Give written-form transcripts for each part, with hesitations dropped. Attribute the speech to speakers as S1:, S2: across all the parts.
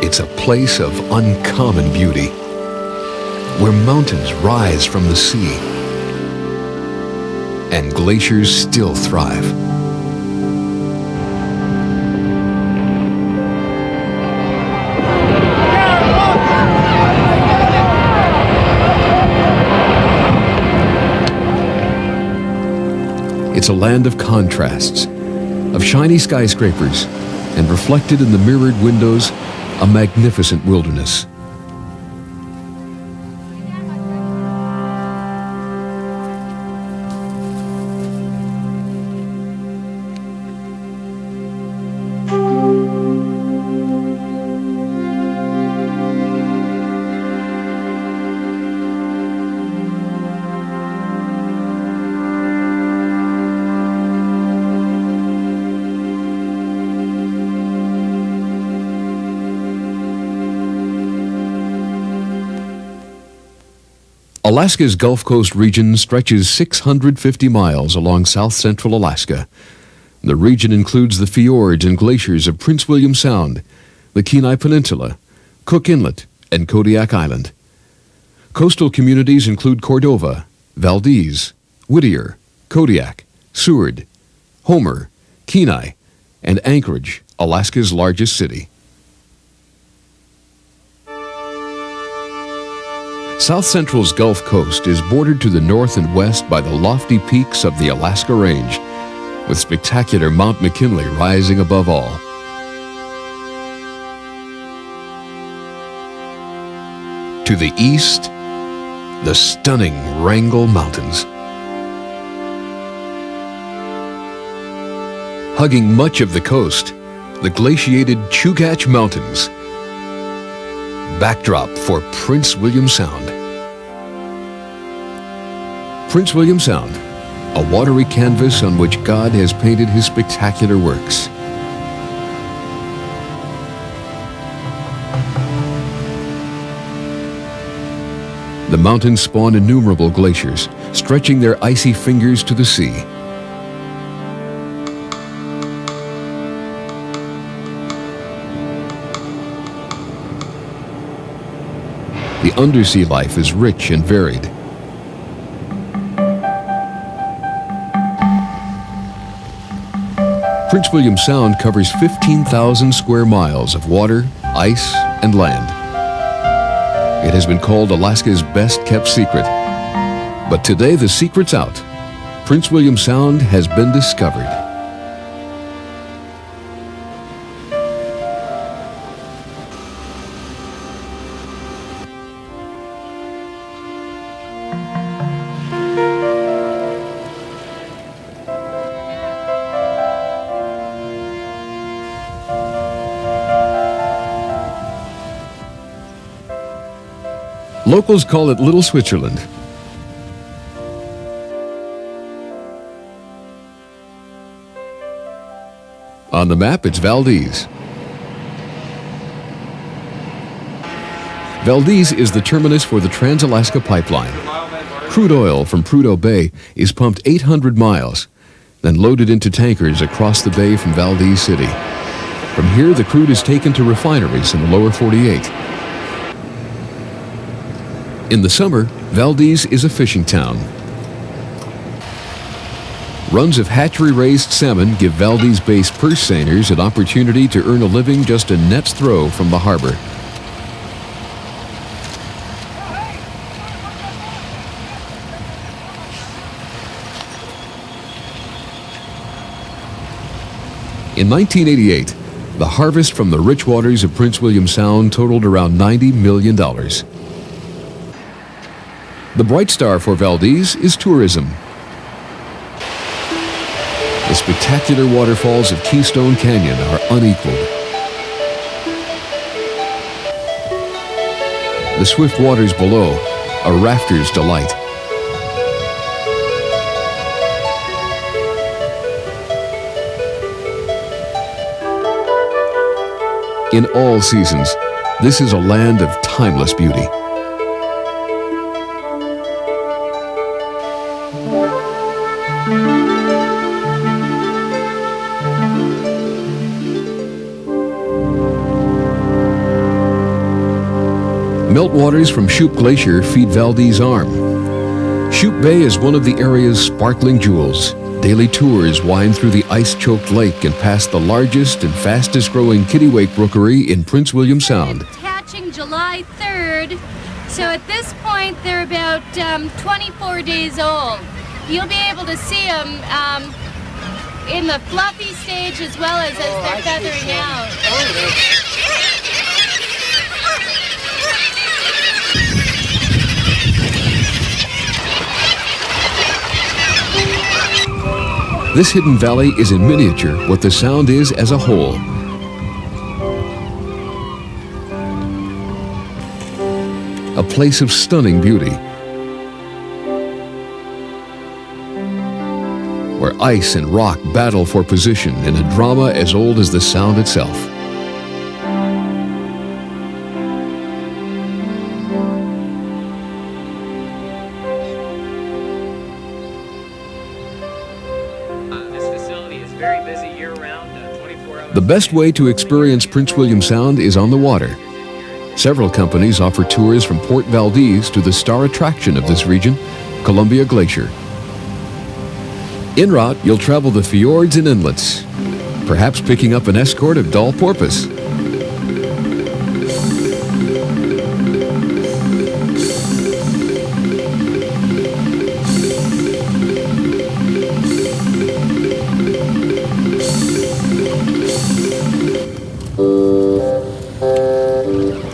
S1: It's a place of uncommon beauty, where mountains rise from the sea and glaciers still thrive. It's a land of contrasts, of shiny skyscrapers, and reflected in the mirrored windows, a magnificent wilderness. Alaska's Gulf Coast region stretches 650 miles along south-central Alaska. The region includes the fjords and glaciers of Prince William Sound, the Kenai Peninsula, Cook Inlet, and Kodiak Island. Coastal communities include Cordova, Valdez, Whittier, Kodiak, Seward, Homer, Kenai, and Anchorage, Alaska's largest city. South Central's Gulf Coast is bordered to the north and west by the lofty peaks of the Alaska Range, with spectacular Mount McKinley rising above all. To the east, the stunning Wrangell Mountains. Hugging much of the coast, the glaciated Chugach Mountains, backdrop for Prince William Sound. Prince William Sound, a watery canvas on which God has painted his spectacular works. The mountains spawn innumerable glaciers, stretching their icy fingers to the sea. The undersea life is rich and varied. Prince William Sound covers 15,000 square miles of water, ice, and land. It has been called Alaska's best-kept secret. But today the secret's out. Prince William Sound has been discovered. Locals call it Little Switzerland. On the map, it's Valdez. Valdez is the terminus for the Trans-Alaska Pipeline. Crude oil from Prudhoe Bay is pumped 800 miles, then loaded into tankers across the bay from Valdez City. From here, the crude is taken to refineries in the lower 48. In the summer, Valdez is a fishing town. Runs of hatchery-raised salmon give Valdez-based purse seiners an opportunity to earn a living just a net's throw from the harbor. In 1988, the harvest from the rich waters of Prince William Sound totaled around $90 million. The bright star for Valdez is tourism. The spectacular waterfalls of Keystone Canyon are unequaled. The swift waters below, a rafter's delight. In all seasons, this is a land of timeless beauty. Meltwaters from Shoup Glacier feed Valdez Arm. Shoup Bay is one of the area's sparkling jewels. Daily tours wind through the ice-choked lake and past the largest and fastest-growing kittiwake rookery in Prince William Sound.
S2: Hatching July 3rd, so at this point they're about 24 days old. You'll be able to see them in the fluffy stage as well as they're feathering out.
S1: This hidden valley is in miniature what the Sound is as a whole. A place of stunning beauty, where ice and rock battle for position in a drama as old as the Sound itself. The best way to experience Prince William Sound is on the water. Several companies offer tours from Port Valdez to the star attraction of this region, Columbia Glacier. En route, you'll travel the fjords and inlets, perhaps picking up an escort of doll porpoise.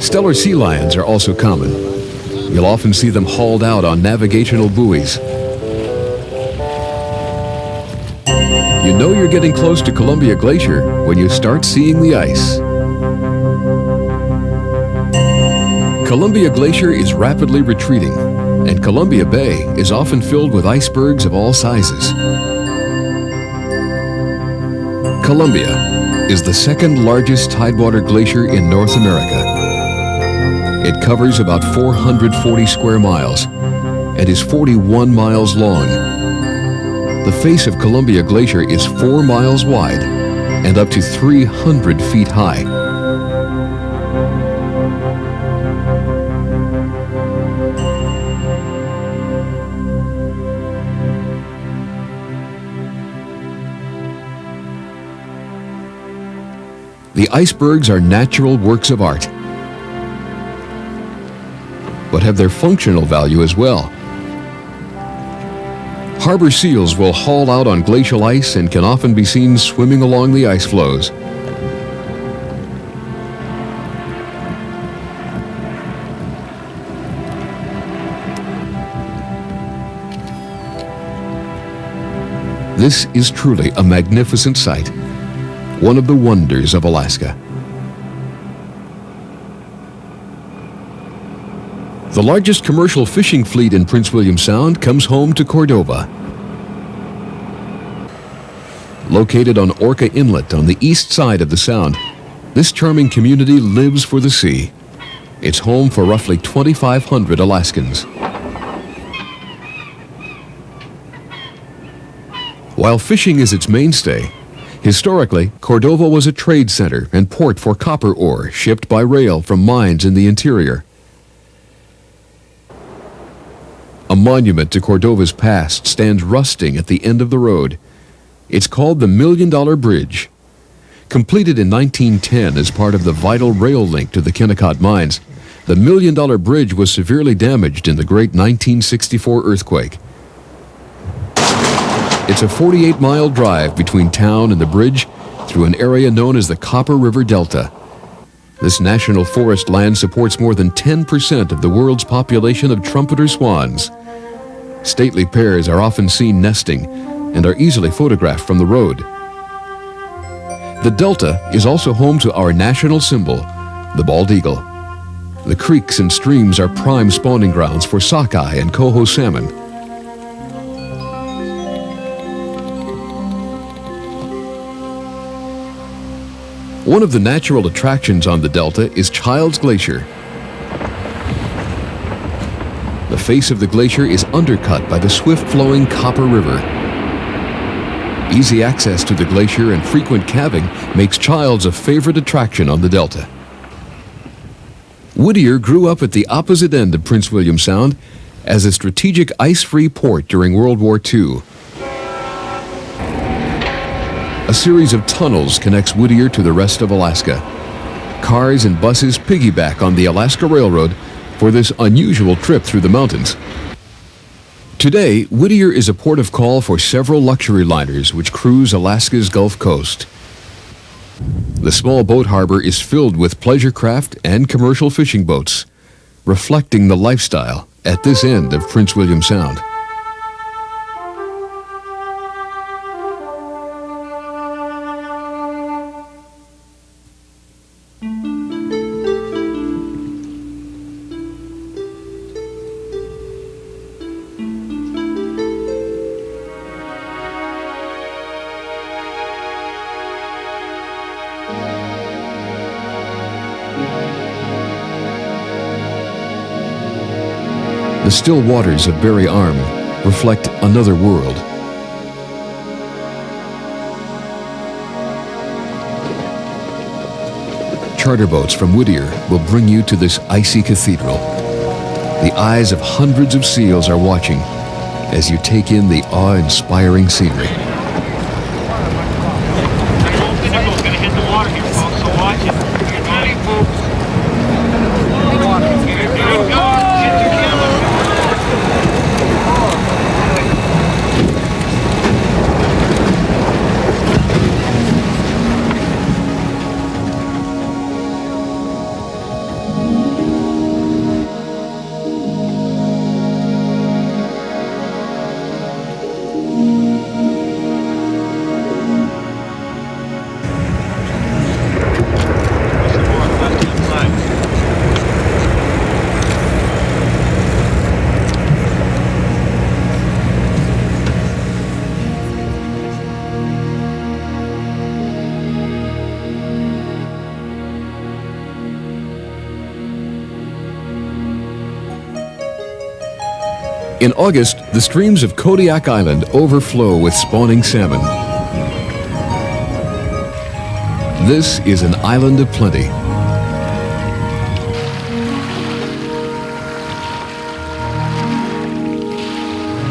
S1: Stellar sea lions are also common. You'll often see them hauled out on navigational buoys. You know you're getting close to Columbia Glacier when you start seeing the ice. Columbia Glacier is rapidly retreating, and Columbia Bay is often filled with icebergs of all sizes. Columbia is the second largest tidewater glacier in North America. It covers about 440 square miles and is 41 miles long. The face of Columbia Glacier is 4 miles wide and up to 300 feet high. The icebergs are natural works of art, but have their functional value as well. Harbor seals will haul out on glacial ice and can often be seen swimming along the ice floes. This is truly a magnificent sight, one of the wonders of Alaska. The largest commercial fishing fleet in Prince William Sound comes home to Cordova. Located on Orca Inlet on the east side of the Sound, this charming community lives for the sea. It's home for roughly 2,500 Alaskans. While fishing is its mainstay, Historically, Cordova was a trade center and port for copper ore shipped by rail from mines in the interior. A monument to Cordova's past stands rusting at the end of the road. It's called the $1 Million Bridge. Completed in 1910 as part of the vital rail link to the Kennecott mines, the $1 Million Bridge was severely damaged in the great 1964 earthquake. It's a 48-mile drive between town and the bridge through an area known as the Copper River Delta. This national forest land supports more than 10% of the world's population of trumpeter swans. Stately pairs are often seen nesting and are easily photographed from the road. The Delta is also home to our national symbol, the bald eagle. The creeks and streams are prime spawning grounds for sockeye and coho salmon. One of the natural attractions on the Delta is Childs Glacier. The face of the glacier is undercut by the swift-flowing Copper River. Easy access to the glacier and frequent calving makes Childs a favorite attraction on the Delta. Whittier grew up at the opposite end of Prince William Sound as a strategic ice-free port during World War II. A series of tunnels connects Whittier to the rest of Alaska. Cars and buses piggyback on the Alaska Railroad for this unusual trip through the mountains. Today, Whittier is a port of call for several luxury liners which cruise Alaska's Gulf Coast. The small boat harbor is filled with pleasure craft and commercial fishing boats, reflecting the lifestyle at this end of Prince William Sound. The still waters of Barry Arm reflect another world. Charter boats from Whittier will bring you to this icy cathedral. The eyes of hundreds of seals are watching as you take in the awe-inspiring scenery.
S3: It's going to hit the water here, folks, so watch it. Get ready, folks. Here it goes. Get your camera.
S1: In August, the streams of Kodiak Island overflow with spawning salmon. This is an island of plenty.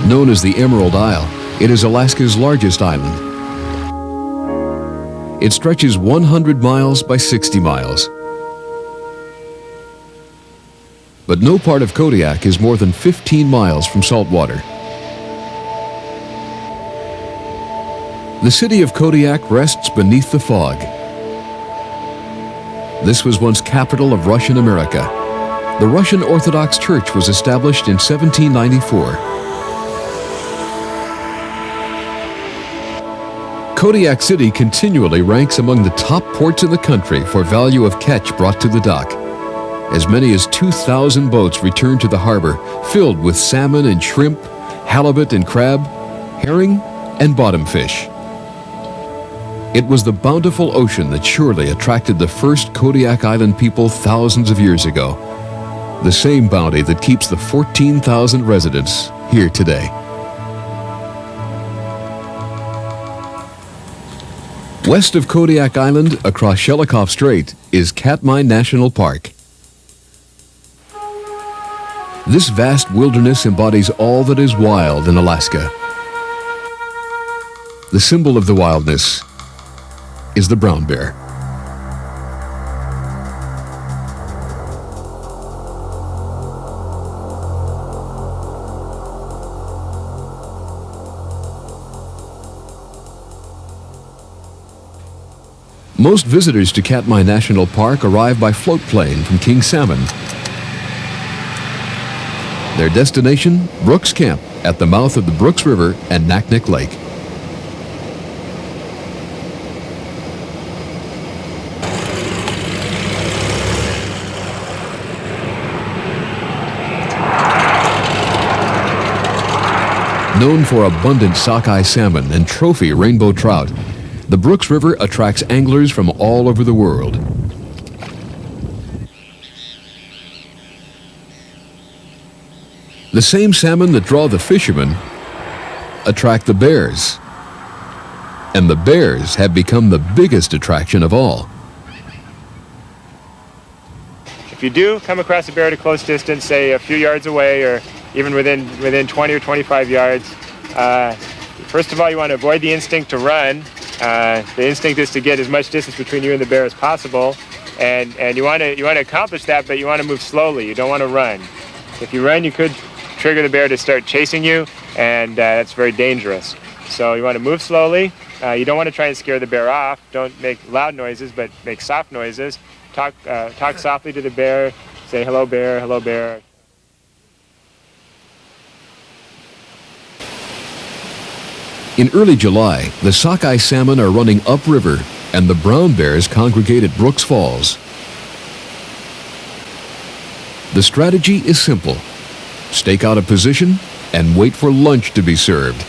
S1: Known as the Emerald Isle, it is Alaska's largest island. It stretches 100 miles by 60 miles. But no part of Kodiak is more than 15 miles from saltwater. The city of Kodiak rests beneath the fog. This was once capital of Russian America. The Russian Orthodox Church was established in 1794. Kodiak City continually ranks among the top ports in the country for value of catch brought to the dock. As many as 2,000 boats return to the harbor filled with salmon and shrimp, halibut and crab, herring and bottom fish. It was the bountiful ocean that surely attracted the first Kodiak Island people thousands of years ago. The same bounty that keeps the 14,000 residents here today. West of Kodiak Island, across Shelikof Strait, is Katmai National Park. This vast wilderness embodies all that is wild in Alaska. The symbol of the wildness is the brown bear. Most visitors to Katmai National Park arrive by float plane from King Salmon. Their destination, Brooks Camp, at the mouth of the Brooks River and Naknek Lake. Known for abundant sockeye salmon and trophy rainbow trout, the Brooks River attracts anglers from all over the world. The same salmon that draw the fishermen attract the bears. And the bears have become the biggest attraction of all.
S4: If you do come across a bear at a close distance, say a few yards away or even within 20 or 25 yards, first of all, you want to avoid the instinct to run. The instinct is to get as much distance between you and the bear as possible, and you want to accomplish that, but you want to move slowly. You don't want to run. If you run, you could trigger the bear to start chasing you, and that's very dangerous. So you want to move slowly. You don't want to try and scare the bear off. Don't make loud noises, but make soft noises. Talk softly to the bear. Say, "Hello, bear. Hello, bear."
S1: In early July, the sockeye salmon are running upriver and the brown bears congregate at Brooks Falls. The strategy is simple. Stake out a position and wait for lunch to be served.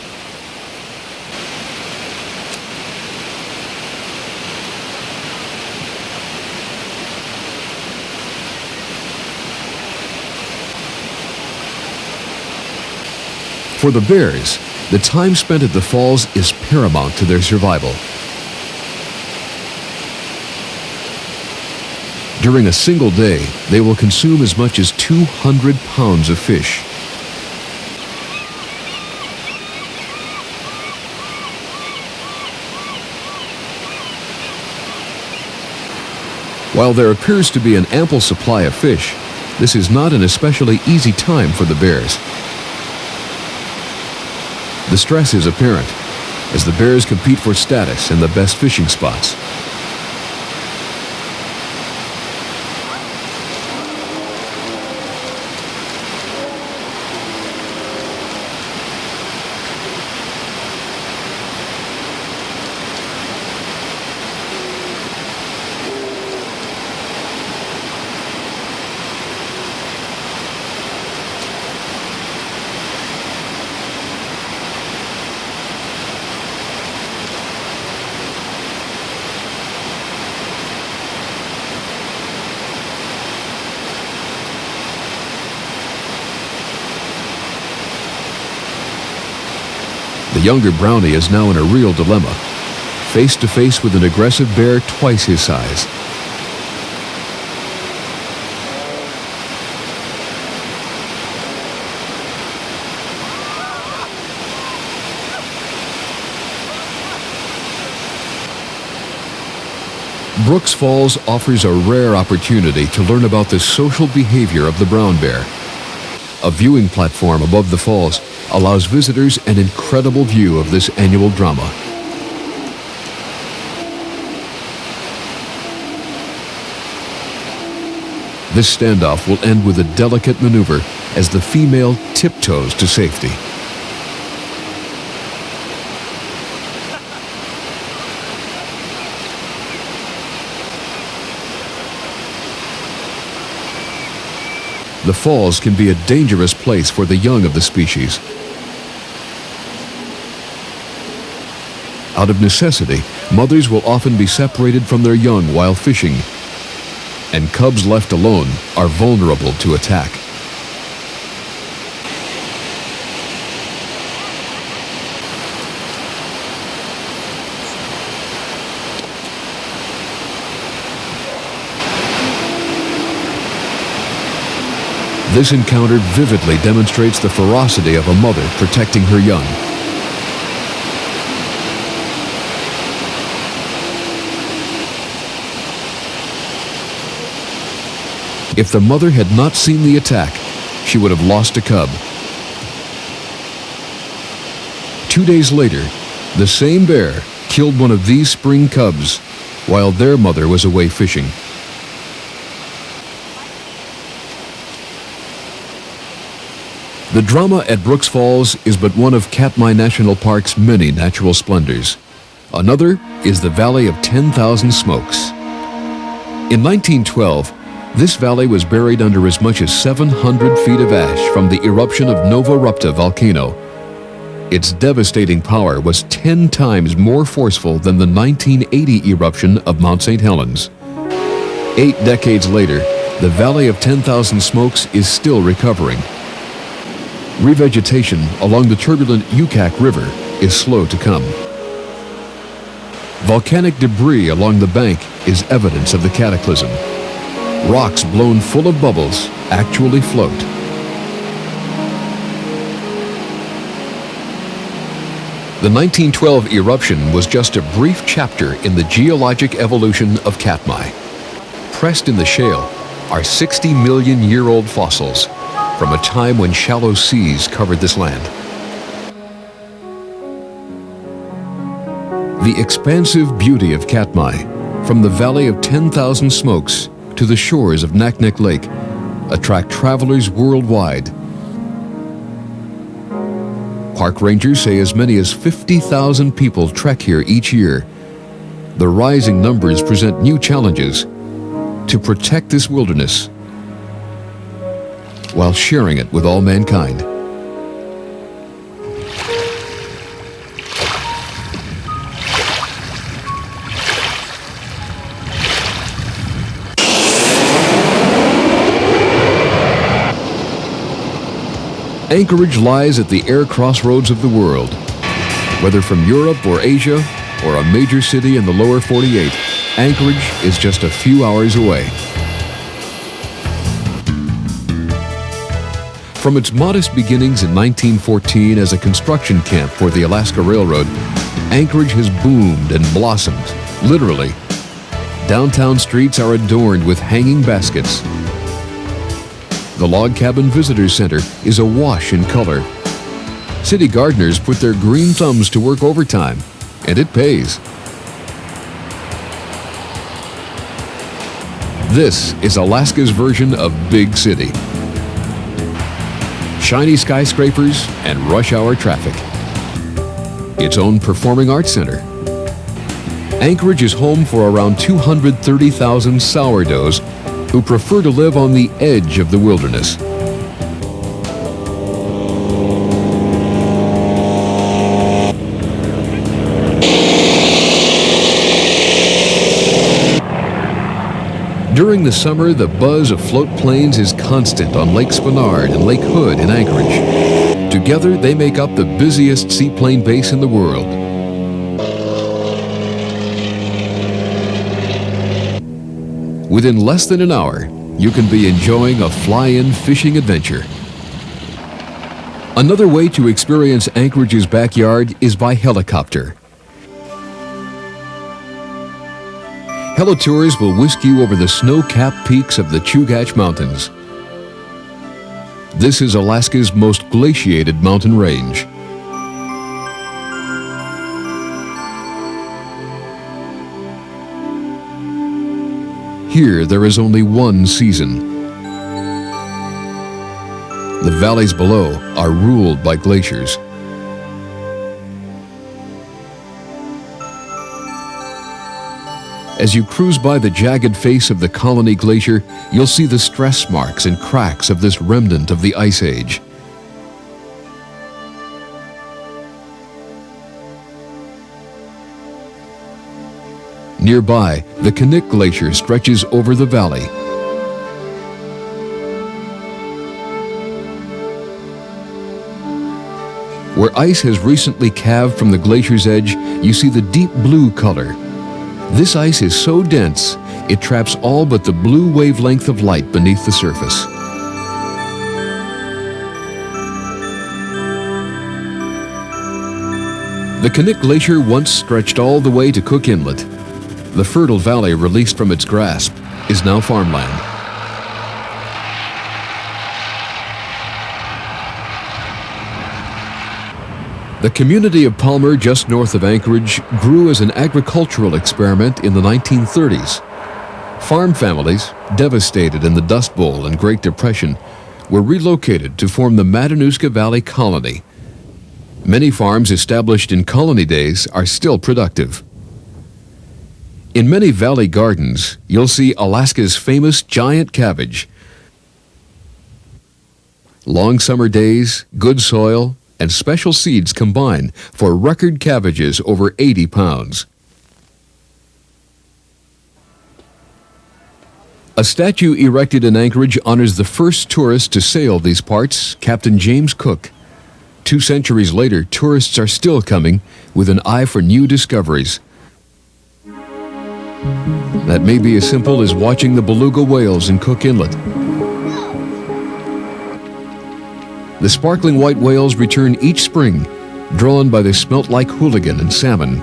S1: For the bears, the time spent at the falls is paramount to their survival. During a single day, they will consume as much as 200 pounds of fish. While there appears to be an ample supply of fish, this is not an especially easy time for the bears. The stress is apparent as the bears compete for status and the best fishing spots. The younger brownie is now in a real dilemma, face to face with an aggressive bear twice his size. Brooks Falls offers a rare opportunity to learn about the social behavior of the brown bear. A viewing platform above the falls allows visitors an incredible view of this annual drama. This standoff will end with a delicate maneuver as the female tiptoes to safety. The falls can be a dangerous place for the young of the species. Out of necessity, mothers will often be separated from their young while fishing, and cubs left alone are vulnerable to attack. This encounter vividly demonstrates the ferocity of a mother protecting her young. If the mother had not seen the attack, she would have lost a cub. 2 days later, the same bear killed one of these spring cubs while their mother was away fishing. The drama at Brooks Falls is but one of Katmai National Park's many natural splendors. Another is the Valley of 10,000 Smokes. In 1912, this valley was buried under as much as 700 feet of ash from the eruption of Nova Rupta volcano. Its devastating power was 10 times more forceful than the 1980 eruption of Mount St. Helens. 8 decades later, the Valley of 10,000 Smokes is still recovering. Revegetation along the turbulent Yucak River is slow to come. Volcanic debris along the bank is evidence of the cataclysm. Rocks blown full of bubbles actually float. The 1912 eruption was just a brief chapter in the geologic evolution of Katmai. Pressed in the shale are 60 million-year-old fossils from a time when shallow seas covered this land. The expansive beauty of Katmai, from the Valley of 10,000 Smokes to the shores of Naknek Lake, attract travelers worldwide. Park rangers say as many as 50,000 people trek here each year. The rising numbers present new challenges to protect this wilderness while sharing it with all mankind. Anchorage lies at the air crossroads of the world. Whether from Europe or Asia or a major city in the lower 48, Anchorage is just a few hours away. From its modest beginnings in 1914 as a construction camp for the Alaska Railroad, Anchorage has boomed and blossomed, literally. Downtown streets are adorned with hanging baskets. The Log Cabin Visitor Center is awash in color. City gardeners put their green thumbs to work overtime, and it pays. This is Alaska's version of Big City. Shiny skyscrapers and rush hour traffic. Its own performing arts center. Anchorage is home for around 230,000 sourdoughs who prefer to live on the edge of the wilderness. During the summer, the buzz of float planes is constant on Lake Spenard and Lake Hood in Anchorage. Together, they make up the busiest seaplane base in the world. Within less than an hour, you can be enjoying a fly-in fishing adventure. Another way to experience Anchorage's backyard is by helicopter. Helitours will whisk you over the snow-capped peaks of the Chugach Mountains. This is Alaska's most glaciated mountain range. Here, there is only one season. The valleys below are ruled by glaciers. As you cruise by the jagged face of the Colony Glacier, you'll see the stress marks and cracks of this remnant of the Ice Age. Nearby, the Knik Glacier stretches over the valley. Where ice has recently calved from the glacier's edge, you see the deep blue color. This ice is so dense, it traps all but the blue wavelength of light beneath the surface. The Knik Glacier once stretched all the way to Cook Inlet. The fertile valley released from its grasp is now farmland. The community of Palmer, just north of Anchorage, grew as an agricultural experiment in the 1930s. Farm families, devastated in the Dust Bowl and Great Depression, were relocated to form the Matanuska Valley Colony. Many farms established in colony days are still productive. In many valley gardens, you'll see Alaska's famous giant cabbage. Long summer days, good soil, and special seeds combine for record cabbages over 80 pounds. A statue erected in Anchorage honors the first tourist to sail these parts, Captain James Cook. 2 centuries later, tourists are still coming with an eye for new discoveries. That may be as simple as watching the beluga whales in Cook Inlet. The sparkling white whales return each spring, drawn by the smelt-like hooligan and salmon.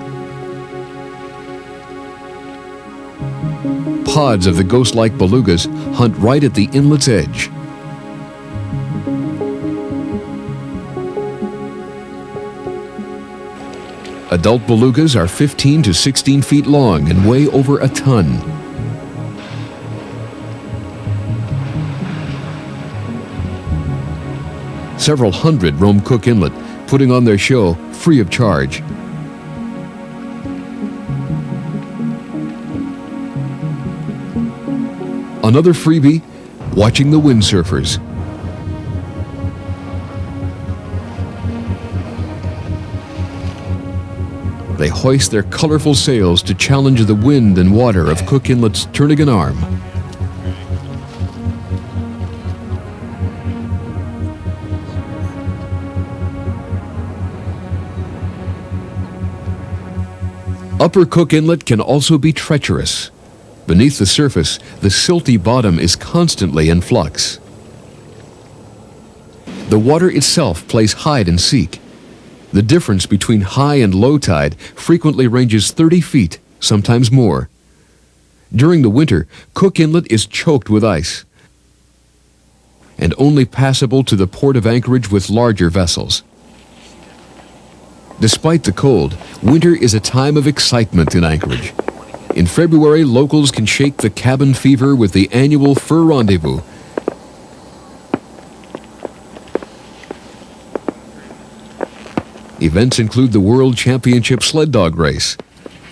S1: Pods of the ghost-like belugas hunt right at the inlet's edge. Adult belugas are 15 to 16 feet long and weigh over a ton. Several hundred roam Cook Inlet, putting on their show free of charge. Another freebie, watching the windsurfers. They hoist their colorful sails to challenge the wind and water of Cook Inlet's Turnagain Arm. Upper Cook Inlet can also be treacherous. Beneath the surface, the silty bottom is constantly in flux. The water itself plays hide and seek. The difference between high and low tide frequently ranges 30 feet, sometimes more. During the winter, Cook Inlet is choked with ice and only passable to the port of Anchorage with larger vessels. Despite the cold, winter is a time of excitement in Anchorage. In February, locals can shake the cabin fever with the annual Fur Rendezvous. Events include the World Championship Sled Dog Race,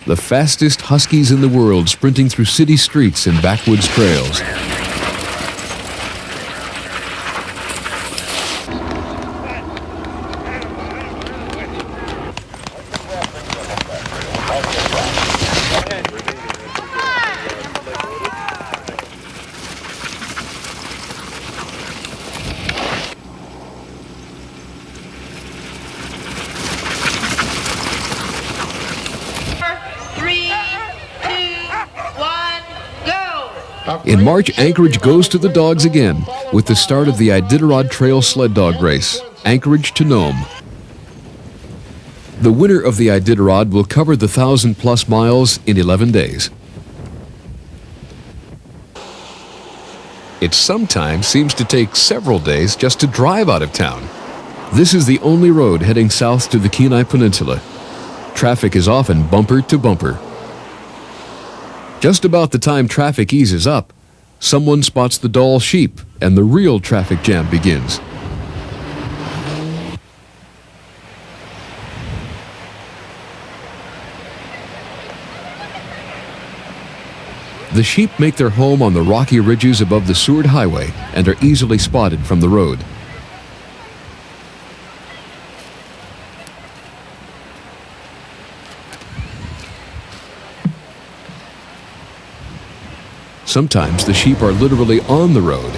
S1: the fastest huskies in the world sprinting through city streets and backwoods trails. In March, Anchorage goes to the dogs again with the start of the Iditarod Trail Sled Dog Race, Anchorage to Nome. The winner of the Iditarod will cover the 1,000-plus miles in 11 days. It sometimes seems to take several days just to drive out of town. This is the only road heading south to the Kenai Peninsula. Traffic is often bumper to bumper. Just about the time traffic eases up, someone spots the Dall sheep and the real traffic jam begins. The sheep make their home on the rocky ridges above the Seward Highway and are easily spotted from the road. Sometimes the sheep are literally on the road.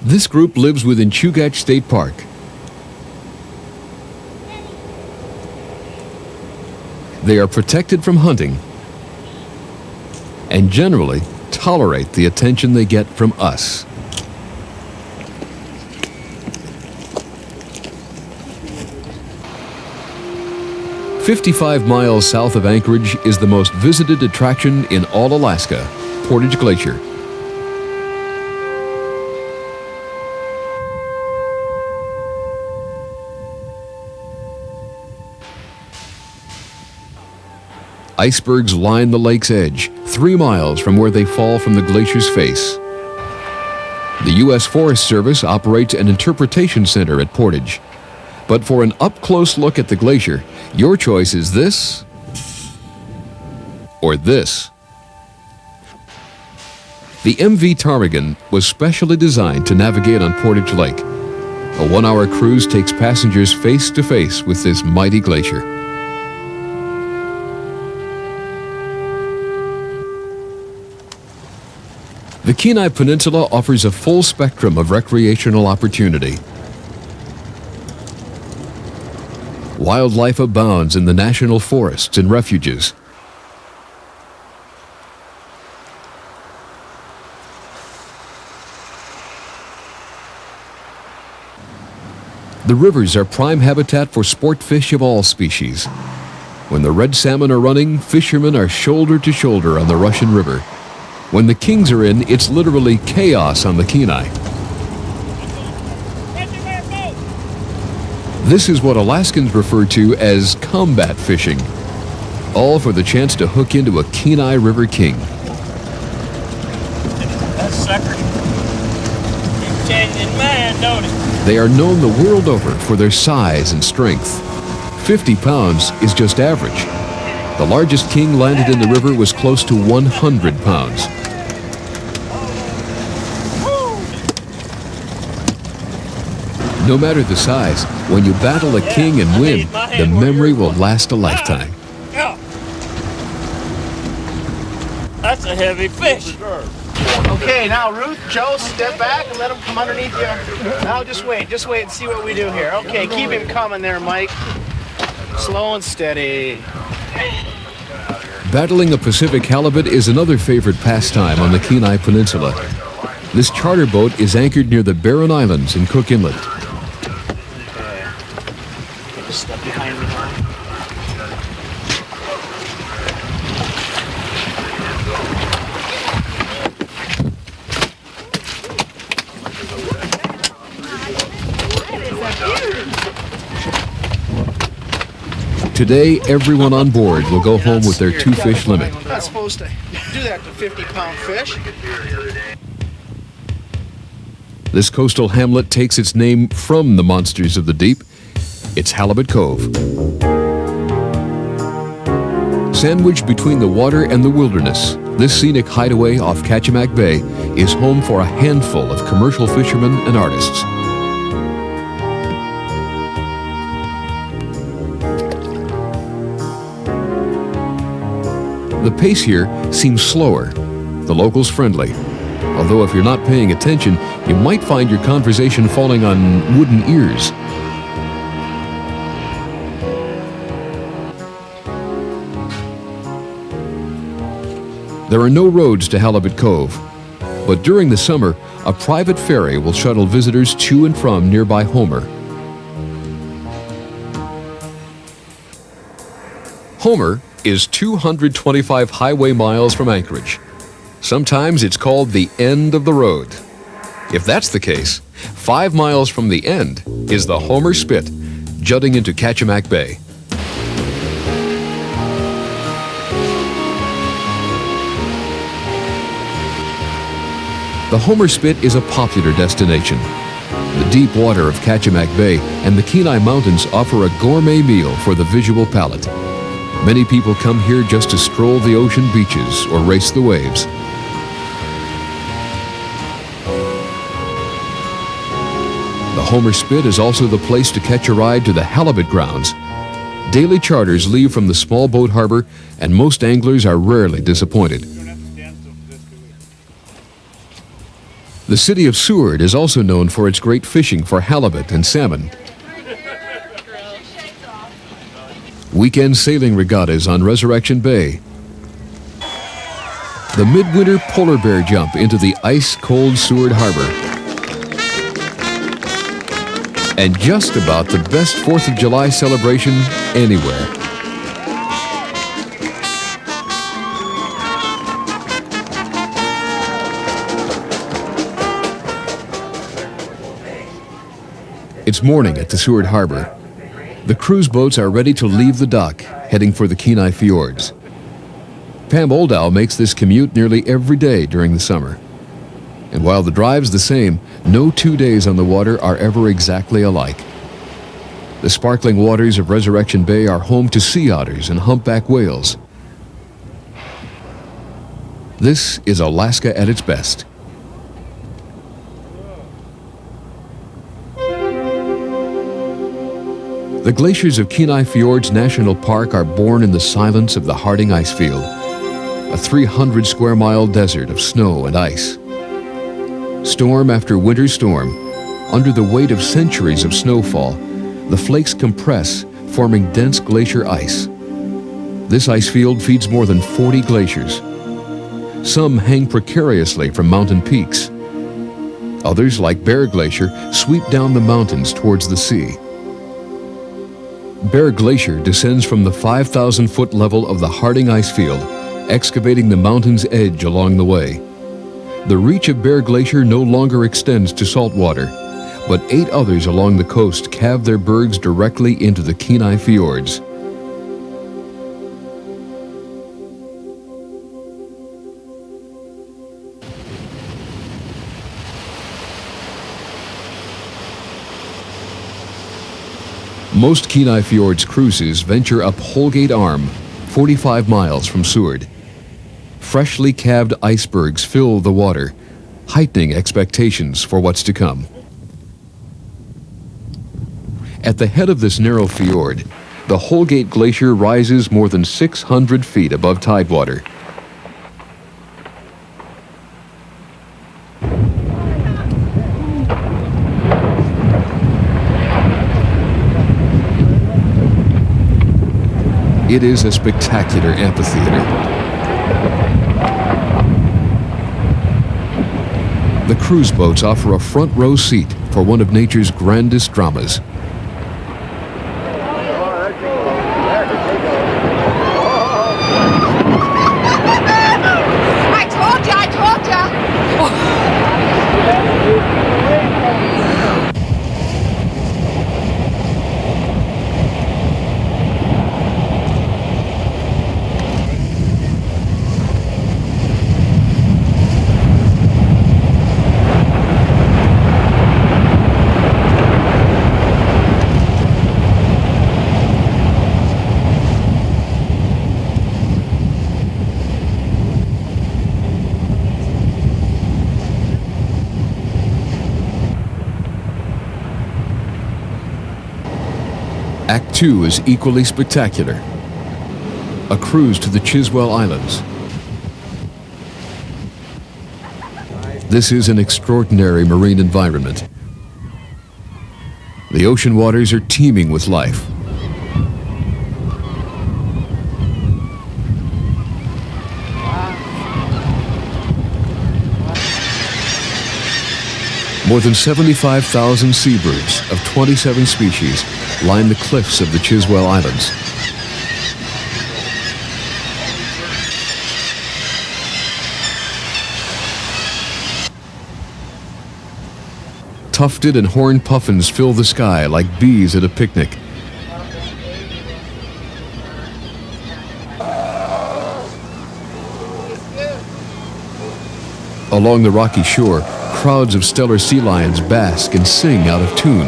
S1: This group lives within Chugach State Park. They are protected from hunting and generally tolerate the attention they get from us. "55 miles south of Anchorage is the most visited attraction in all Alaska, Portage Glacier. Icebergs line the lake's edge, 3 miles from where they fall from the glacier's face. The U.S. Forest Service operates an interpretation center at Portage. But for an up-close look at the glacier, your choice is this or this. The MV Ptarmigan was specially designed to navigate on Portage Lake. A 1-hour cruise takes passengers face to face with this mighty glacier. The Kenai Peninsula offers a full spectrum of recreational opportunity. Wildlife abounds in the national forests and refuges. The rivers are prime habitat for sport fish of all species. When the red salmon are running, fishermen are shoulder to shoulder on the Russian River. When the kings are in, it's literally chaos on the Kenai. This is what Alaskans refer to as combat fishing, all for the chance to hook into a Kenai River king.
S3: That sucker. Keep changing mind, don't it?
S1: They are known the world over for their size and strength. 50 pounds is just average. The largest king landed in the river was close to 100 pounds. No matter the size, when you battle a king and win, the memory will last a lifetime.
S3: That's a heavy fish.
S5: Okay, now Ruth, Joe, step back and let him come underneath you. Now just wait and see what we do here. Okay, keep him coming there, Mike. Slow and steady.
S1: Battling a Pacific halibut is another favorite pastime on the Kenai Peninsula. This charter boat is anchored near the Barren Islands in Cook Inlet.
S5: Just step behind me now.
S1: Today, everyone on board will go home with their 2-fish limit.
S5: You're not supposed to do that to 50-pound fish.
S1: This coastal hamlet takes its name from the monsters of the deep. It's Halibut Cove. Sandwiched between the water and the wilderness, this scenic hideaway off Kachemak Bay is home for a handful of commercial fishermen and artists. The pace here seems slower, the locals friendly. Although if you're not paying attention, you might find your conversation falling on wooden ears. There are no roads to Halibut Cove, but during the summer, a private ferry will shuttle visitors to and from nearby Homer. Homer is 225 highway miles from Anchorage. Sometimes it's called the end of the road. If that's the case, 5 miles from the end is the Homer Spit, jutting into Kachemak Bay. The Homer Spit is a popular destination. The deep water of Kachemak Bay and the Kenai Mountains offer a gourmet meal for the visual palate. Many people come here just to stroll the ocean beaches or race the waves. The Homer Spit is also the place to catch a ride to the halibut grounds. Daily charters leave from the small boat harbor, and most anglers are rarely disappointed. The city of Seward is also known for its great fishing for halibut and salmon. Weekend sailing regattas on Resurrection Bay. The midwinter polar bear jump into the ice-cold Seward Harbor. And just about the best 4th of July celebration anywhere. It's morning at the Seward Harbor. The cruise boats are ready to leave the dock, heading for the Kenai Fjords. Pam Oldow makes this commute nearly every day during the summer. And while the drive's the same, no 2 days on the water are ever exactly alike. The sparkling waters of Resurrection Bay are home to sea otters and humpback whales. This is Alaska at its best. The glaciers of Kenai Fjords National Park are born in the silence of the Harding Icefield, a 300-square-mile desert of snow and ice. Storm after winter storm, under the weight of centuries of snowfall, the flakes compress, forming dense glacier ice. This ice field feeds more than 40 glaciers. Some hang precariously from mountain peaks. Others, like Bear Glacier, sweep down the mountains towards the sea. Bear Glacier descends from the 5,000-foot level of the Harding Icefield, excavating the mountain's edge along the way. The reach of Bear Glacier no longer extends to saltwater, but 8 others along the coast calve their bergs directly into the Kenai Fjords. Most Kenai Fjords cruises venture up Holgate Arm, 45 miles from Seward. Freshly calved icebergs fill the water, heightening expectations for what's to come. At the head of this narrow fjord, the Holgate Glacier rises more than 600 feet above tidewater. It is a spectacular amphitheater. The cruise boats offer a front row seat for one of nature's grandest dramas.
S6: I told ya!
S1: Act 2 is equally spectacular. A cruise to the Chiswell Islands. This is an extraordinary marine environment. The ocean waters are teeming with life. More than 75,000 seabirds of 27 species line the cliffs of the Chiswell Islands. Tufted and horned puffins fill the sky like bees at a picnic. Along the rocky shore, crowds of stellar sea lions bask and sing out of tune.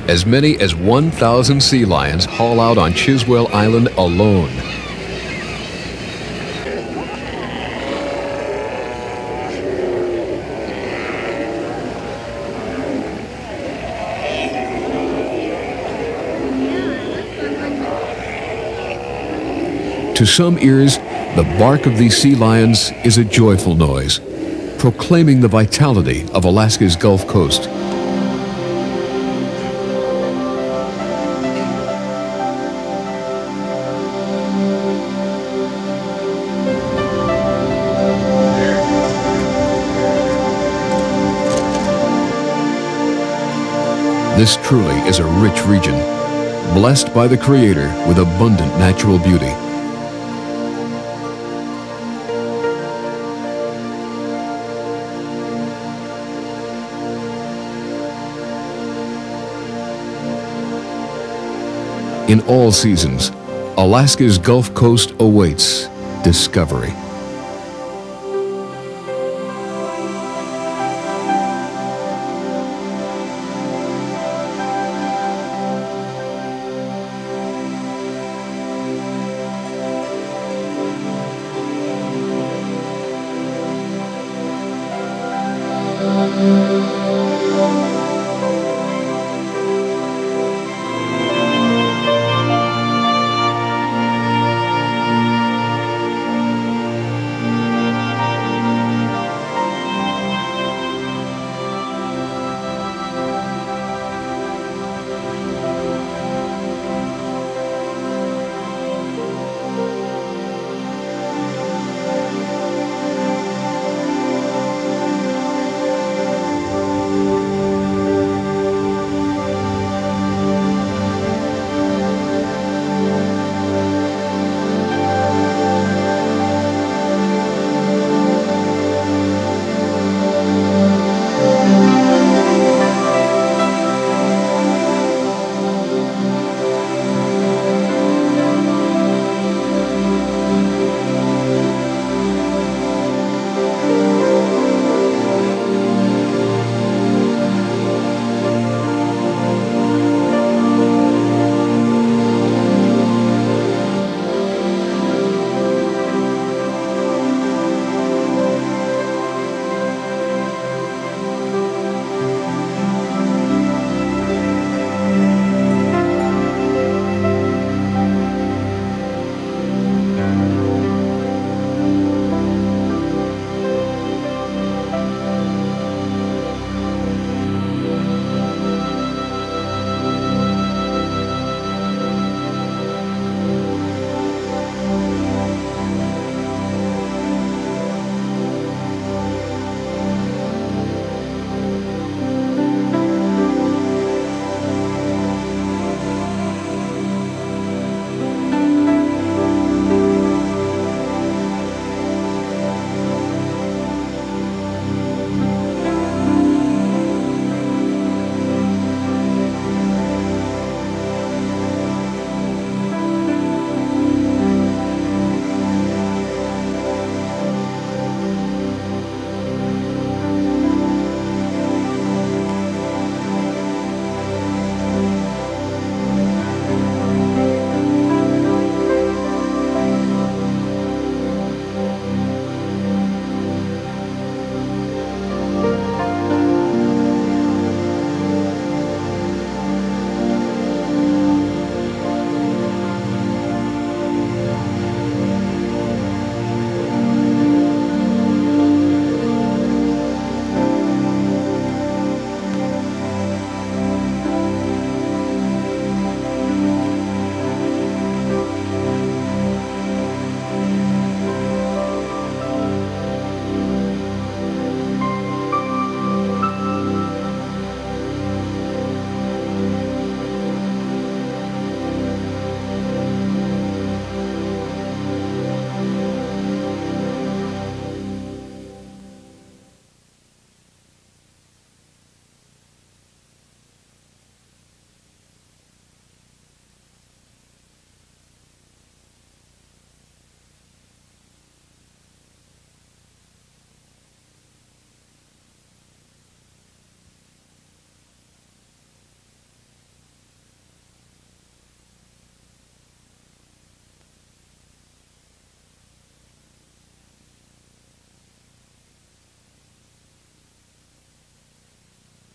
S1: As many as 1,000 sea lions haul out on Chiswell Island alone. To some ears, the bark of these sea lions is a joyful noise, proclaiming the vitality of Alaska's Gulf Coast. This truly is a rich region, blessed by the Creator with abundant natural beauty. In all seasons, Alaska's Gulf Coast awaits discovery.